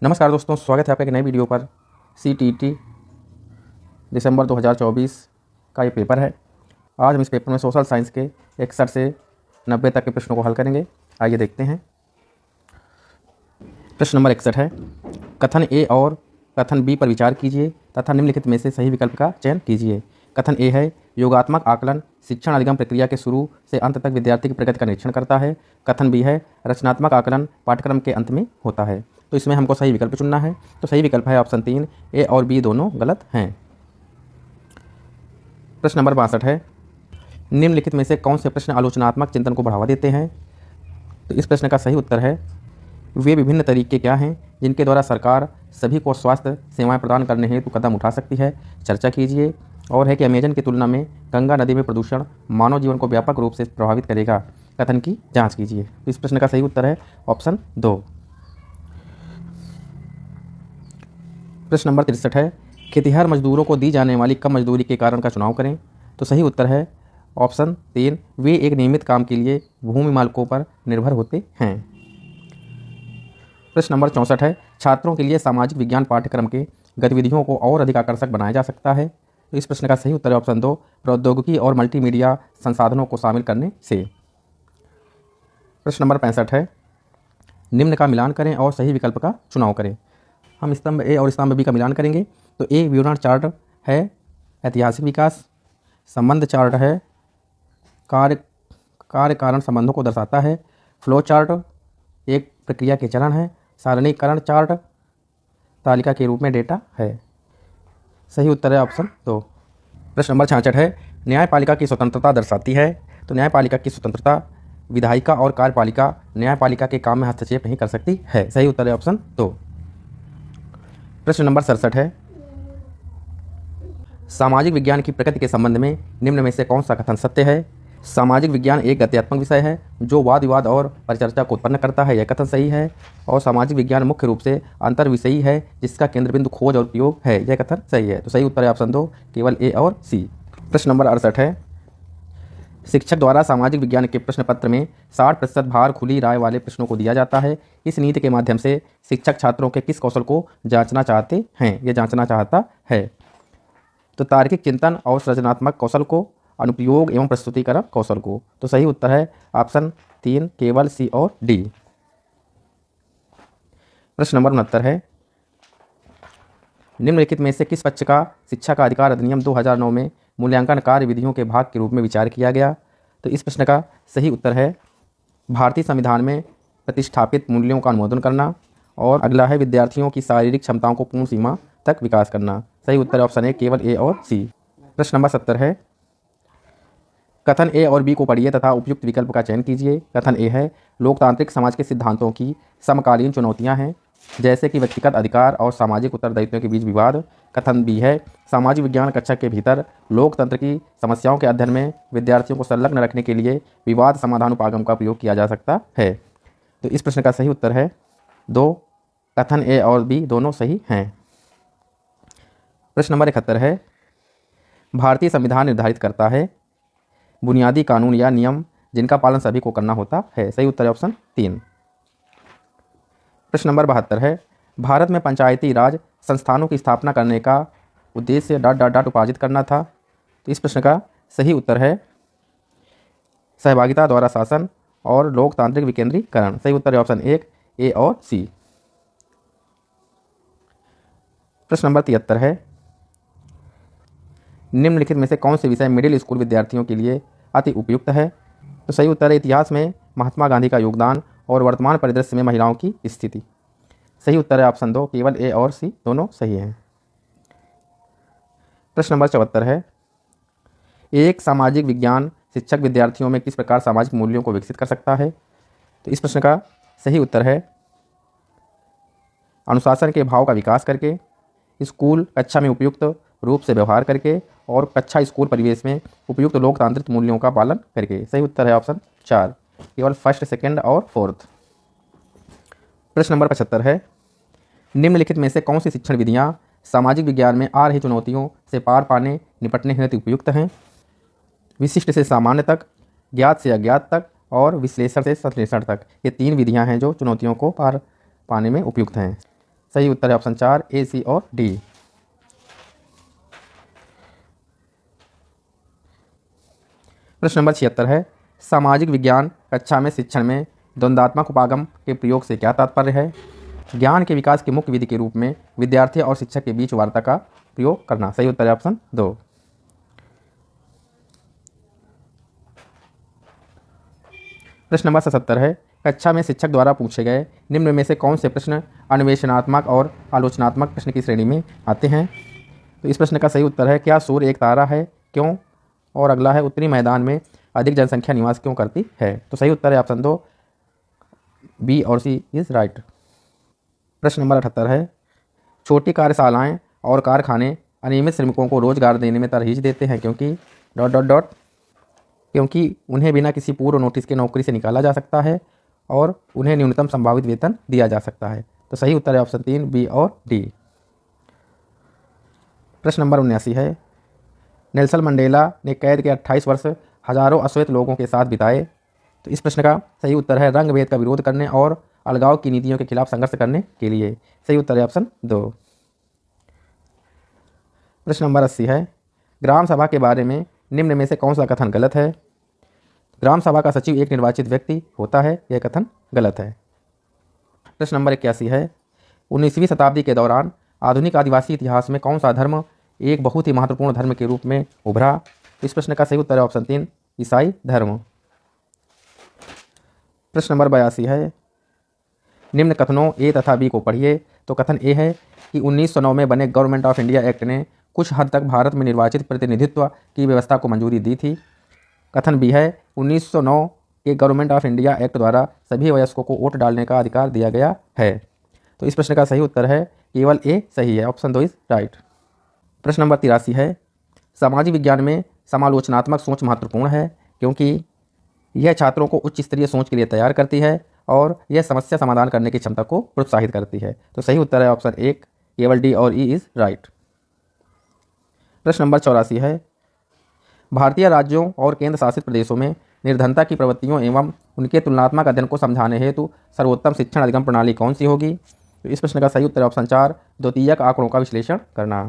नमस्कार दोस्तों, स्वागत है आपका एक नई वीडियो पर। CTET दिसंबर 2024 का ये पेपर है। आज हम इस पेपर में सोशल साइंस के 61 से 90 तक के प्रश्नों को हल करेंगे। आइए देखते हैं। प्रश्न नंबर 61 है, कथन ए और कथन बी पर विचार कीजिए तथा निम्नलिखित में से सही विकल्प का चयन कीजिए। कथन ए है, योगात्मक आकलन शिक्षण अधिगम प्रक्रिया के शुरू से अंत तक विद्यार्थी की प्रगति का निरीक्षण करता है। कथन बी है, रचनात्मक आकलन पाठ्यक्रम के अंत में होता है। तो इसमें हमको सही विकल्प चुनना है। तो सही विकल्प है ऑप्शन 3, ए और बी दोनों गलत हैं। प्रश्न नंबर 62 है, निम्नलिखित में से कौन से प्रश्न आलोचनात्मक चिंतन को बढ़ावा देते हैं। तो इस प्रश्न का सही उत्तर है, वे विभिन्न तरीके क्या हैं जिनके द्वारा सरकार सभी को स्वास्थ्य सेवाएं प्रदान करने हेतु कदम उठा सकती है, चर्चा कीजिए। और है कि अमेजन की तुलना में गंगा नदी में प्रदूषण मानव जीवन को व्यापक रूप से प्रभावित करेगा, कथन की जांच कीजिए। तो इस प्रश्न का सही उत्तर है ऑप्शन 2। प्रश्न नंबर 63 है, खेतिहर मजदूरों को दी जाने वाली कम मजदूरी के कारण का चुनाव करें। तो सही उत्तर है ऑप्शन 3, वे एक नियमित काम के लिए भूमि मालिकों पर निर्भर होते हैं। प्रश्न नंबर 64 है, छात्रों के लिए सामाजिक विज्ञान पाठ्यक्रम के गतिविधियों को और अधिक आकर्षक बनाया जा सकता है। तो इस प्रश्न का सही उत्तर है ऑप्शन 2, प्रौद्योगिकी और मल्टीमीडिया संसाधनों को शामिल करने से। प्रश्न नंबर 65 है, निम्न का मिलान करें और सही विकल्प का चुनाव करें। हम स्तंभ ए और स्तंभ बी का मिलान करेंगे। तो ए विवरण चार्ट है ऐतिहासिक विकास, संबंध चार्ट है कार्य कारण संबंधों को दर्शाता है, फ्लो चार्ट एक प्रक्रिया के चरण है, सारणीकरण चार्ट तालिका के रूप में डेटा है। सही उत्तर है ऑप्शन 2। प्रश्न नंबर 66 है, न्यायपालिका की स्वतंत्रता दर्शाती है। तो न्यायपालिका की स्वतंत्रता विधायिका और कार्यपालिका न्यायपालिका के काम में हस्तक्षेप नहीं कर सकती है। सही उत्तर है ऑप्शन 2। प्रश्न नंबर 67 है, सामाजिक विज्ञान की प्रकृति के संबंध में निम्न में से कौन सा कथन सत्य है। सामाजिक विज्ञान एक गत्यात्मक विषय है जो वाद विवाद और परिचर्चा को उत्पन्न करता है, यह कथन सही है। और सामाजिक विज्ञान मुख्य रूप से अंतर विषयी है जिसका केंद्र बिंदु खोज और उपयोग है, यह कथन सही है। तो सही उत्तर है ऑप्शन 2, केवल ए और सी। प्रश्न नंबर 68 है, शिक्षक द्वारा सामाजिक विज्ञान के प्रश्न पत्र में 60% भार खुली राय वाले प्रश्नों को दिया जाता है। इस नीति के माध्यम से शिक्षक छात्रों के किस कौशल को जांचना चाहते हैं, यह जांचना चाहता है। तो तार्किक चिंतन और सृजनात्मक कौशल को, अनुप्रयोग एवं प्रस्तुतिकरण कौशल को। तो सही उत्तर है ऑप्शन 3, केवल सी और डी। प्रश्न नंबर 69 है, निम्नलिखित में से किस पक्ष का शिक्षा का अधिकार अधिनियम 2009 में मूल्यांकन कार्य विधियों के भाग के रूप में विचार किया गया। तो इस प्रश्न का सही उत्तर है भारतीय संविधान में प्रतिष्ठापित मूल्यों का अनुमोदन करना। और अगला है विद्यार्थियों की शारीरिक क्षमताओं को पूर्ण सीमा तक विकास करना। सही उत्तर है ऑप्शन 1, केवल ए और सी। प्रश्न नंबर 70 है, कथन ए और बी को पढ़िए तथा उपयुक्त विकल्प का चयन कीजिए। कथन ए है, लोकतांत्रिक समाज के सिद्धांतों की समकालीन चुनौतियां हैं, जैसे कि व्यक्तिगत अधिकार और सामाजिक उत्तरदायित्वों के बीच विवाद। कथन बी है, सामाजिक विज्ञान कक्षा के भीतर लोकतंत्र की समस्याओं के अध्ययन में विद्यार्थियों को संलग्न रखने के लिए विवाद समाधान उपागम का प्रयोग किया जा सकता है। तो इस प्रश्न का सही उत्तर है 2, कथन ए और बी दोनों सही हैं। प्रश्न नंबर 71 है, भारतीय संविधान निर्धारित करता है बुनियादी कानून या नियम जिनका पालन सभी को करना होता है। सही उत्तर है ऑप्शन 3। प्रश्न नंबर 72 है, भारत में पंचायती राज संस्थानों की स्थापना करने का उद्देश्य ... उपार्जित करना था। तो इस प्रश्न का सही उत्तर है सहभागिता द्वारा शासन और लोकतांत्रिक विकेंद्रीकरण। सही उत्तर है ऑप्शन 1, ए और सी। प्रश्न नंबर 73 है, निम्नलिखित में से कौन से विषय मिडिल स्कूल विद्यार्थियों के लिए अति उपयुक्त है। तो सही उत्तर है इतिहास में महात्मा गांधी का योगदान और वर्तमान परिदृश्य में महिलाओं की स्थिति। सही उत्तर है ऑप्शन 2, केवल ए और सी दोनों सही हैं। प्रश्न नंबर 74 है, एक सामाजिक विज्ञान शिक्षक विद्यार्थियों में किस प्रकार सामाजिक मूल्यों को विकसित कर सकता है। तो इस प्रश्न का सही उत्तर है अनुशासन के भाव का विकास करके, स्कूल कक्षा में उपयुक्त रूप से व्यवहार करके और कक्षा स्कूल परिवेश में उपयुक्त लोकतांत्रिक मूल्यों का पालन करके। सही उत्तर है ऑप्शन 4, केवल फर्स्ट, सेकंड और फोर्थ। प्रश्न नंबर 75 है, निम्नलिखित में से कौन सी शिक्षण विधियां सामाजिक विज्ञान में आ रही चुनौतियों से पार पाने निपटने हेतु उपयुक्त हैं। विशिष्ट से सामान्य तक, ज्ञात से अज्ञात तक और विश्लेषण से संश्लेषण तक, ये 3 विधियां हैं जो चुनौतियों को पार पाने में उपयुक्त हैं। सही उत्तर है ऑप्शन 4 ए, सी और डी। प्रश्न नंबर 76 है, सामाजिक विज्ञान कक्षा में शिक्षण में द्वंद्वात्मक उपागम के प्रयोग से क्या तात्पर्य है? ज्ञान के विकास की मुख्य विधि के रूप में विद्यार्थी और शिक्षक के बीच वार्ता का प्रयोग करना। सही उत्तर है ऑप्शन 2। प्रश्न नंबर 77 है, कक्षा में शिक्षक द्वारा पूछे गए निम्न में से कौन से प्रश्न अन्वेषणात्मक और आलोचनात्मक प्रश्न की श्रेणी में आते हैं? तो इस प्रश्न का सही उत्तर है, क्या सूर्य एक तारा है, क्यों? और अगला है, उत्तरी मैदान में अधिक जनसंख्या निवास क्यों करती है? तो सही उत्तर है ऑप्शन 2 बी और सी इज राइट। प्रश्न नंबर 78 है, छोटी कार्यशालाएं और कारखाने अनियमित श्रमिकों को रोजगार देने में तरजीह देते हैं क्योंकि क्योंकि उन्हें बिना किसी पूर्व नोटिस के नौकरी से निकाला जा सकता है और उन्हें न्यूनतम संभावित वेतन दिया जा सकता है। तो सही उत्तर है ऑप्शन 3 बी और डी। प्रश्न नंबर 79 है, नेल्सन मंडेला ने कैद के 28 वर्ष हजारों अश्वेत लोगों के साथ बिताए। तो इस प्रश्न का सही उत्तर है, रंग भेद का विरोध करने और अलगाव की नीतियों के खिलाफ संघर्ष करने के लिए। सही उत्तर है ऑप्शन 2। प्रश्न नंबर 80 है, ग्राम सभा के बारे में निम्न में से कौन सा कथन गलत है? ग्राम सभा का सचिव एक निर्वाचित व्यक्ति होता है, यह कथन गलत है। प्रश्न नंबर 81 है, 19वीं शताब्दी के दौरान आधुनिक आदिवासी इतिहास में कौन सा धर्म एक बहुत ही महत्वपूर्ण धर्म के रूप में उभरा? इस प्रश्न का सही उत्तर है ऑप्शन 3 ईसाई धर्म। प्रश्न नंबर 82 है, निम्न कथनों ए तथा बी को पढ़िए। तो कथन ए है कि 1909 में बने गवर्नमेंट ऑफ इंडिया एक्ट ने कुछ हद तक भारत में निर्वाचित प्रतिनिधित्व की व्यवस्था को मंजूरी दी थी। कथन बी है, 1909 के गवर्नमेंट ऑफ इंडिया एक्ट द्वारा सभी वयस्कों को वोट डालने का अधिकार दिया गया है। तो इस प्रश्न का सही उत्तर है केवल ए सही है, ऑप्शन 2 इज राइट। प्रश्न नंबर 83 है, सामाजिक विज्ञान में समालोचनात्मक सोच महत्वपूर्ण है क्योंकि यह छात्रों को उच्च स्तरीय सोच के लिए तैयार करती है और यह समस्या समाधान करने की क्षमता को प्रोत्साहित करती है। तो सही उत्तर है ऑप्शन 1 केवल डी और ई इज राइट। प्रश्न नंबर 84 है, भारतीय राज्यों और केंद्र शासित प्रदेशों में निर्धनता की प्रवृत्तियों एवं उनके तुलनात्मक अध्ययन को समझाने हेतु सर्वोत्तम शिक्षण अधिगम प्रणाली कौन सी होगी? तो इस प्रश्न का सही उत्तर है ऑप्शन 4 द्वितीयक आंकड़ों का विश्लेषण करना।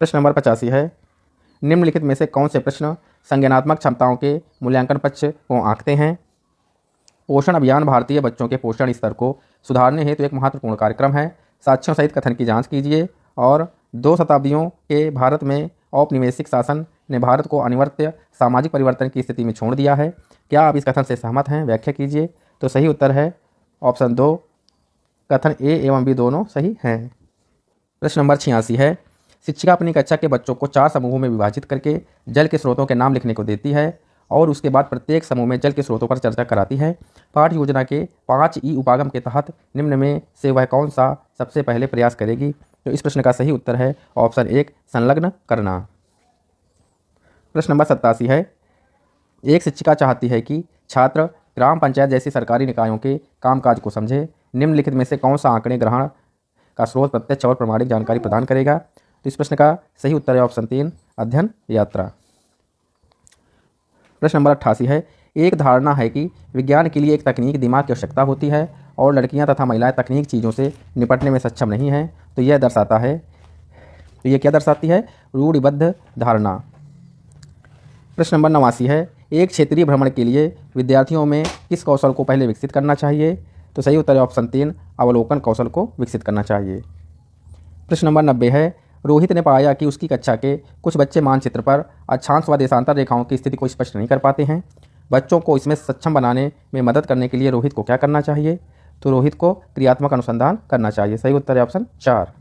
प्रश्न नंबर 85 है, निम्नलिखित में से कौन से प्रश्न संज्ञानात्मक क्षमताओं के मूल्यांकन पक्ष को आंकते हैं? पोषण अभियान भारतीय बच्चों के पोषण स्तर को सुधारने हेतु एक महत्वपूर्ण कार्यक्रम है। साक्ष्यों सहित कथन की जांच कीजिए। और 2 शताब्दियों के भारत में औपनिवेशिक शासन ने भारत को अनिवार्य सामाजिक परिवर्तन की स्थिति में छोड़ दिया है। क्या आप इस कथन से सहमत हैं? व्याख्या कीजिए। तो सही उत्तर है ऑप्शन 2 कथन ए एवं बी दोनों सही हैं। प्रश्न नंबर 86 है, शिक्षिका अपनी कक्षा के बच्चों को 4 समूहों में विभाजित करके जल के स्रोतों के नाम लिखने को देती है और उसके बाद प्रत्येक समूह में जल के स्रोतों पर चर्चा कराती है। पाठ्य योजना के 5 ई उपागम के तहत निम्न में से वह कौन सा सबसे पहले प्रयास करेगी? तो इस प्रश्न का सही उत्तर है ऑप्शन 1 संलग्न करना। प्रश्न नंबर 87 है, एक शिक्षिका चाहती है कि छात्र ग्राम पंचायत जैसी सरकारी निकायों के कामकाज को समझे। निम्नलिखित में से कौन सा आंकड़े ग्रहण का स्रोत प्रत्यक्ष और प्रमाणिक जानकारी प्रदान करेगा? तो इस प्रश्न का सही उत्तर है ऑप्शन 3 अध्ययन यात्रा। प्रश्न नंबर 88 है, एक धारणा है कि विज्ञान के लिए एक तकनीक दिमाग की आवश्यकता होती है और लड़कियां तथा महिलाएं तकनीक चीज़ों से निपटने में सक्षम नहीं हैं। तो यह क्या दर्शाती है? रूढ़िबद्ध धारणा। प्रश्न नंबर 89 है, एक क्षेत्रीय भ्रमण के लिए विद्यार्थियों में किस कौशल को पहले विकसित करना चाहिए? तो सही उत्तर है ऑप्शन 3 अवलोकन कौशल को विकसित करना चाहिए। प्रश्न नंबर 90 है, रोहित ने पाया कि उसकी कक्षा के कुछ बच्चे मानचित्र पर अक्षांश व देशांतर रेखाओं की स्थिति को स्पष्ट नहीं कर पाते हैं। बच्चों को इसमें सक्षम बनाने में मदद करने के लिए रोहित को क्या करना चाहिए? तो रोहित को क्रियात्मक अनुसंधान करना चाहिए। सही उत्तर है ऑप्शन 4।